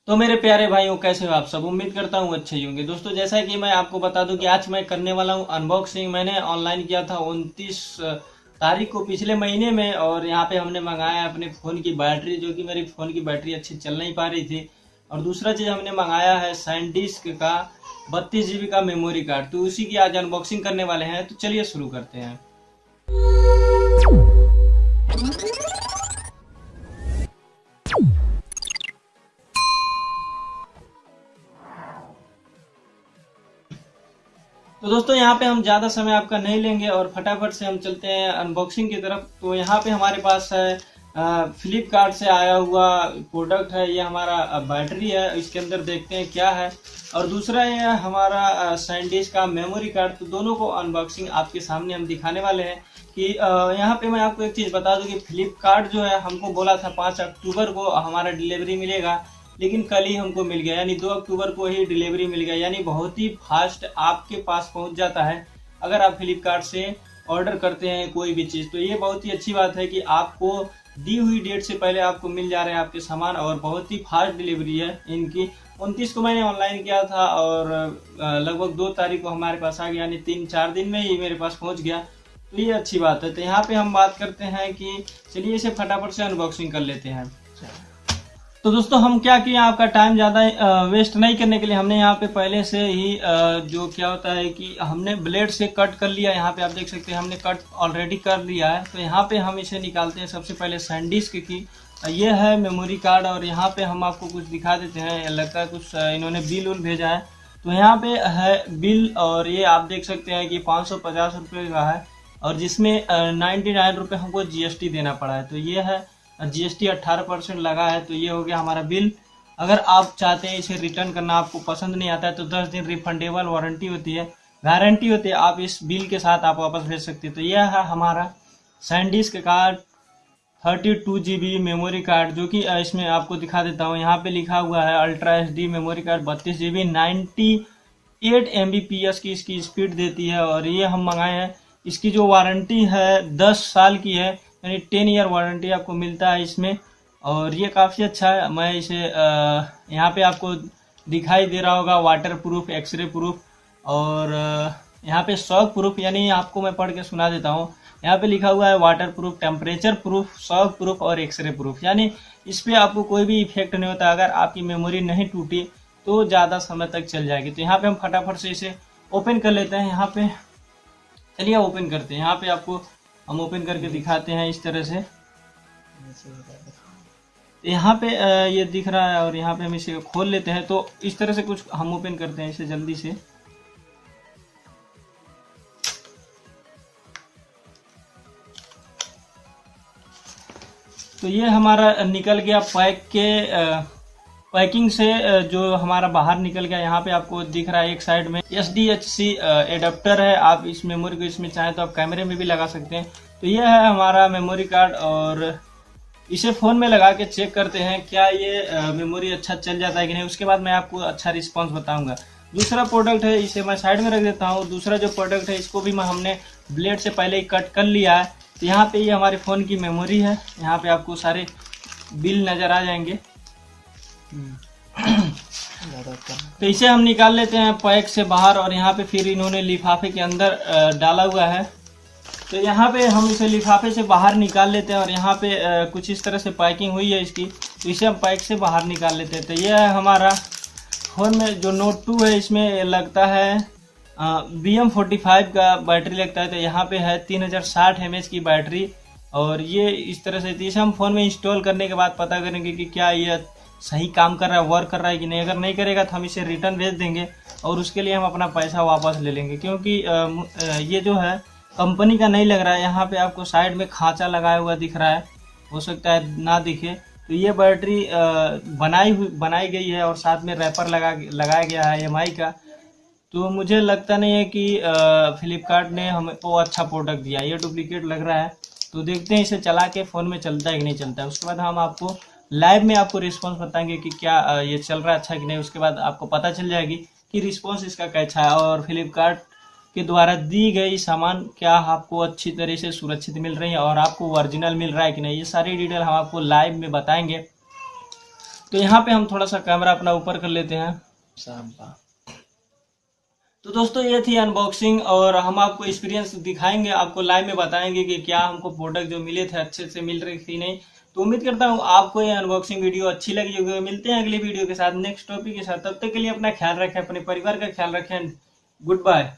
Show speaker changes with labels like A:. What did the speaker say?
A: तो मेरे प्यारे भाइयों, कैसे हो आप सब। उम्मीद करता हूँ अच्छे ही होंगे। दोस्तों, जैसा कि मैं आपको बता दूं कि आज मैं करने वाला हूँ अनबॉक्सिंग। मैंने ऑनलाइन किया था 29 तारीख को पिछले महीने में, और यहाँ पे हमने मंगाया अपने फ़ोन की बैटरी, जो कि मेरी फ़ोन की बैटरी अच्छी चल नहीं पा रही थी। और दूसरा चीज़ हमने मंगाया है सैनडिस्क का 32 GB का मेमोरी कार्ड। तो उसी की आज अनबॉक्सिंग करने वाले हैं। तो चलिए शुरू करते हैं। तो दोस्तों, यहाँ पे हम ज़्यादा समय आपका नहीं लेंगे और फटाफट से हम चलते हैं अनबॉक्सिंग की तरफ। तो यहाँ पे हमारे पास है फ्लिपकार्ट से आया हुआ प्रोडक्ट है। ये हमारा बैटरी है, इसके अंदर देखते हैं क्या है। और दूसरा ये हमारा सैनडिस्क का मेमोरी कार्ड। तो दोनों को अनबॉक्सिंग आपके सामने हम दिखाने वाले हैं। कि यहाँ पे मैं आपको एक चीज़ बता दूं कि फ्लिपकार्ट जो है हमको बोला था 5 अक्टूबर को हमारा डिलीवरी मिलेगा, लेकिन कल ही हमको मिल गया, यानी 2 अक्टूबर को ही डिलीवरी मिल गया। यानी बहुत ही फास्ट आपके पास पहुंच जाता है अगर आप फ्लिपकार्ट से ऑर्डर करते हैं कोई भी चीज़। तो ये बहुत ही अच्छी बात है कि आपको दी हुई डेट से पहले आपको मिल जा रहे हैं आपके सामान, और बहुत ही फास्ट डिलीवरी है इनकी। 29 को मैंने ऑनलाइन किया था और लगभग 2 तारीख को हमारे पास आ गया, यानी 3-4 दिन में ही मेरे पास पहुंच गया। तो ये अच्छी बात है। तो यहाँ पे हम बात करते हैं कि चलिए इसे फटाफट से अनबॉक्सिंग कर लेते हैं। तो दोस्तों, हम क्या किए, आपका टाइम ज़्यादा वेस्ट नहीं करने के लिए हमने यहाँ पे पहले से ही जो क्या होता है कि हमने ब्लेड से कट कर लिया। यहाँ पे आप देख सकते हैं हमने कट ऑलरेडी कर लिया है। तो यहाँ पे हम इसे निकालते हैं। सबसे पहले सैनडिस्क की ये है मेमोरी कार्ड, और यहाँ पे हम आपको कुछ दिखा देते हैं। लगता है कुछ इन्होंने बिल उल भेजा है। तो यहाँ पे है बिल, और ये आप देख सकते हैं कि 550 रुपये का है, और जिसमें 99 रुपये हमको GST देना पड़ा है। तो ये है GST 18% लगा है। तो ये हो गया हमारा बिल। अगर आप चाहते हैं इसे रिटर्न करना, आपको पसंद नहीं आता है, तो 10 दिन रिफंडेबल वारंटी होती है, गारंटी होती है। आप इस बिल के साथ आप वापस भेज सकते हैं। तो यह है हमारा SanDisk card 32 GB memory card, जो कि इसमें आपको दिखा देता हूँ। यहाँ पे लिखा हुआ है ultra HD memory card 32 GB 98 Mbps की इसकी स्पीड देती है। और ये हम मंगाए हैं। इसकी जो वारंटी है 10 साल की है, यानी 10 ईयर वारंटी आपको मिलता है इसमें। और ये काफ़ी अच्छा है। मैं इसे यहाँ पे आपको दिखाई दे रहा होगा वाटर प्रूफ, एक्सरे प्रूफ, और यहाँ पे शॉक प्रूफ, यानी आपको मैं पढ़ के सुना देता हूँ। यहाँ पे लिखा हुआ है water proof, temperature proof, shock proof और एक्सरे प्रूफ। यानी इस पर आपको कोई भी इफेक्ट नहीं होता। अगर आपकी मेमोरी नहीं टूटी तो ज़्यादा समय तक चल जाएगी। तो यहाँ पे हम फटाफट से इसे ओपन कर लेते हैं। यहाँ पे चलिए ओपन करते हैं। यहाँ पे आपको हम ओपन करके दिखाते हैं इस तरह से। यहाँ पे ये दिख रहा है, और यहाँ पे हम इसे खोल लेते हैं। तो इस तरह से कुछ हम ओपन करते हैं इसे जल्दी से। तो ये हमारा निकल गया पैकिंग से जो हमारा बाहर निकल गया। यहाँ पे आपको दिख रहा है एक साइड में SDHC एडाप्टर है। आप इस मेमोरी को इसमें चाहें तो आप कैमरे में भी लगा सकते हैं। तो ये है हमारा मेमोरी कार्ड, और इसे फ़ोन में लगा के चेक करते हैं क्या ये मेमोरी अच्छा चल जाता है कि नहीं। उसके बाद मैं आपको अच्छा रिस्पांस बताऊंगा। दूसरा प्रोडक्ट है, इसे मैं साइड में रख देता हूँ। दूसरा जो प्रोडक्ट है इसको भी हमने ब्लेड से पहले ही कट कर लिया है। तो यहाँ पे ये हमारे फ़ोन की मेमोरी है। यहाँ पे आपको सारे बिल नज़र आ जाएंगे। तो इसे हम निकाल लेते हैं पैक से बाहर, और यहाँ पे फिर इन्होंने लिफाफे के अंदर डाला हुआ है। तो यहाँ पे हम इसे लिफाफे से बाहर निकाल लेते हैं, और यहाँ पे कुछ इस तरह से पैकिंग हुई है इसकी। तो इसे हम पैक से बाहर निकाल लेते हैं। तो यह है हमारा फ़ोन में जो Note 2 है, इसमें लगता है BM45 का बैटरी लगता है। तो यहाँ पे है 3060 mAh की बैटरी, और ये इस तरह से। इसे हम फ़ोन में इंस्टॉल करने के बाद पता करेंगे कि क्या ये सही काम कर रहा है, वर्क कर रहा है कि नहीं। अगर नहीं करेगा तो हम इसे रिटर्न भेज देंगे, और उसके लिए हम अपना पैसा वापस ले लेंगे। क्योंकि ये जो है कंपनी का नहीं लग रहा है। यहाँ पे आपको साइड में खांचा लगाया हुआ दिख रहा है, हो सकता है ना दिखे। तो ये बैटरी बनाई गई है, और साथ में रैपर लगाया गया है MI का। तो मुझे लगता नहीं है कि फ्लिपकार्ट ने हमको अच्छा प्रोडक्ट दिया। ये डुप्लीकेट लग रहा है। तो देखते हैं इसे चला के फ़ोन में चलता है कि नहीं चलता है। उसके बाद हम आपको लाइव में आपको रिस्पांस बताएंगे कि क्या ये चल रहा है अच्छा कि नहीं। उसके बाद आपको पता चल जाएगी कि रिस्पांस इसका कैसा है, और फ्लिपकार्ट के द्वारा दी गई सामान क्या आपको अच्छी तरह से सुरक्षित मिल रही है, और आपको ओरिजिनल मिल रहा है कि नहीं। ये सारी डिटेल हम आपको लाइव में बताएंगे। तो यहाँ पे हम थोड़ा सा कैमरा अपना ऊपर कर लेते हैं। शाबाश। तो दोस्तों ये थी अनबॉक्सिंग, और हम आपको एक्सपीरियंस दिखाएंगे, आपको लाइव में बताएंगे कि क्या हमको प्रोडक्ट जो मिले थे अच्छे से मिल रही थी नहीं। तो उम्मीद करता हूँ आपको ये अनबॉक्सिंग वीडियो अच्छी लगी होगी। मिलते हैं अगली वीडियो के साथ, नेक्स्ट टॉपिक के साथ। तब तक के लिए अपना ख्याल रखें, अपने परिवार का ख्याल रखें। Good bye.